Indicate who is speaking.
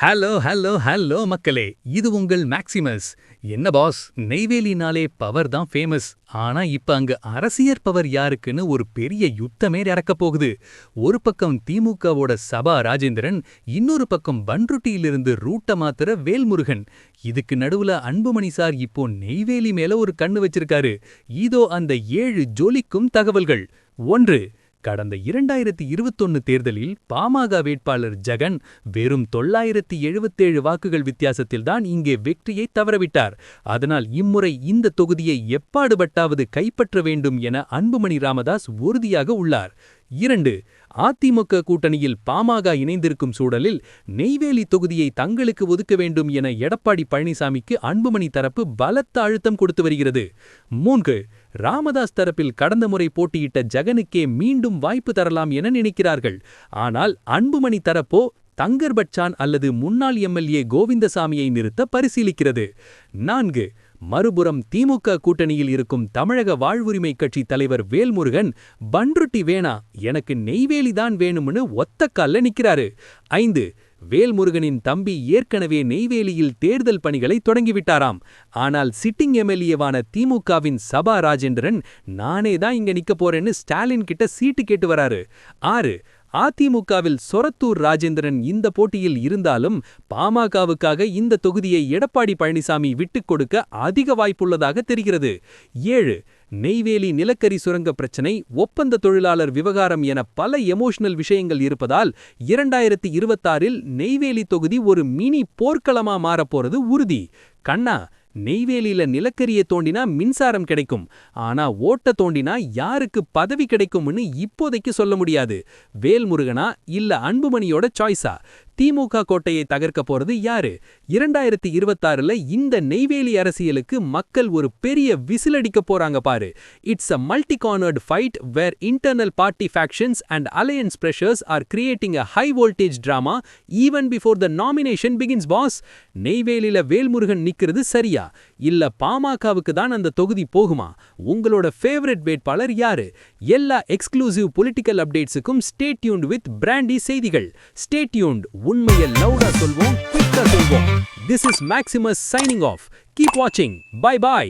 Speaker 1: Hello hello hello மக்களே, இது உங்கள் மேக்சிமஸ். என்ன பாஸ், நெய்வேலினாலே பவர் தான் ஃபேமஸ். ஆனா இப்ப அங்க அரசியற் பவர் யாருக்குன்னு ஒரு பெரிய யுத்தமே நடக்கப் போகுது. ஒரு பக்கம் திமுகவோட சபா ராஜேந்திரன், இன்னொரு பக்கம் பன்ருட்டியிலிருந்து ரூட்ட மாத்துற வேல்முருகன். இதுக்கு நடுவுல அன்புமணி சார் இப்போ நெய்வேலி மேல ஒரு கண்ணு வச்சிருக்காரு. இதோ அந்த 7 ஜொலிக்கும் தகவல்கள். 1. கடந்த 2021 தேர்தலில் பாமக வேட்பாளர் ஜெகன் வெறும் 977 வாக்குகள் வித்தியாசத்தில்தான் இங்கே வெற்றியை தவறவிட்டார். அதனால் இம்முறை இந்த தொகுதியை எப்பாடுபட்டாவது கைப்பற்ற வேண்டும் என அன்புமணி ராமதாஸ் உறுதியாக உள்ளார். 2. அதிமுக கூட்டணியில் பாமக இணைந்திருக்கும் சூழலில் நெய்வேலி தொகுதியை தங்களுக்கு ஒதுக்க வேண்டும் என எடப்பாடி பழனிசாமிக்கு அன்புமணி தரப்பு பலத்த அழுத்தம் கொடுத்து வருகிறது. 3. ராமதாஸ் தரப்பில் கடந்த முறை போட்டியிட்ட ஜெகனுக்கே மீண்டும் வாய்ப்பு தரலாம் என நினைக்கிறார்கள். ஆனால் அன்புமணி தரப்போ தங்கர் பச்சான் அல்லது முன்னாள் எம்எல்ஏ கோவிந்தசாமியை நிறுத்த பரிசீலிக்கிறது. 4. மறுபுறம் திமுக கூட்டணியில் இருக்கும் தமிழக வாழ்வுரிமை கட்சி தலைவர் வேல்முருகன், பன்ருட்டி வேணா, எனக்கு நெய்வேலிதான் வேணும்னு ஒத்தக்கால்ல நிக்கிறாரு. 5. வேல்முருகனின் தம்பி ஏற்கனவே நெய்வேலியில் தேர்தல் பணிகளை தொடங்கிவிட்டாராம். ஆனால் சிட்டிங் எம்எல்ஏவான திமுகவின் சபா ராஜேந்திரன், நானே தான் இங்க நிக்க போறேன்னு ஸ்டாலின் கிட்ட சீட்டு கேட்டு வராரு. 6. அதிமுகவில் சொரத்தூர் ராஜேந்திரன் இந்த போட்டியில் இருந்தாலும் பாமகவுக்காக இந்த தொகுதியை எடப்பாடி பழனிசாமி விட்டுக் கொடுக்க அதிக வாய்ப்புள்ளதாக தெரிகிறது. 7. நெய்வேலி நிலக்கரி சுரங்க பிரச்சனை, ஒப்பந்த தொழிலாளர் விவகாரம் என பல எமோஷனல் விஷயங்கள் இருப்பதால் 2026இல் நெய்வேலி தொகுதி ஒரு மினி போர்க்களமா மாறப்போறது உறுதி. கண்ணா, நெய்வேலியில நிலக்கரியை தோண்டினா மின்சாரம் கிடைக்கும். ஆனா ஓட்ட தோண்டினா யாருக்கு பதவி கிடைக்கும்னு இப்போதைக்கு சொல்ல முடியாது. வேல்முருகனா இல்ல அன்புமணியோட சாய்ஸா? திமுக கோட்டையை தகர்க்க போறது யாரு? 2026ல இந்த நெய்வேலி அரசியலுக்கு மக்கள் ஒரு பெரிய விசிலடிக்க போறாங்க பாரு. It's a multi-cornered fight where internal party factions and alliance pressures are creating a high voltage drama even before the nomination begins, boss. நெய்வேலியில வேல்முருகன் நிக்கிறது சரியா? இல்ல பாமகவுக்கு தான் அந்த தொகுதி போகுமா? உங்களோட ஃபேவரட் வேட்பாளர் யாரு? எல்லா எக்ஸ்க்ளூசிவ் பொலிட்டிக்கல் அப்டேட்ஸுக்கும் stay tuned with பிராண்டி செய்திகள். Stay tuned. உண்மையை லவுடா சொல்வோம், குயிக்கா சொல்வோம். This is Maximus signing off. Keep watching. Bye bye.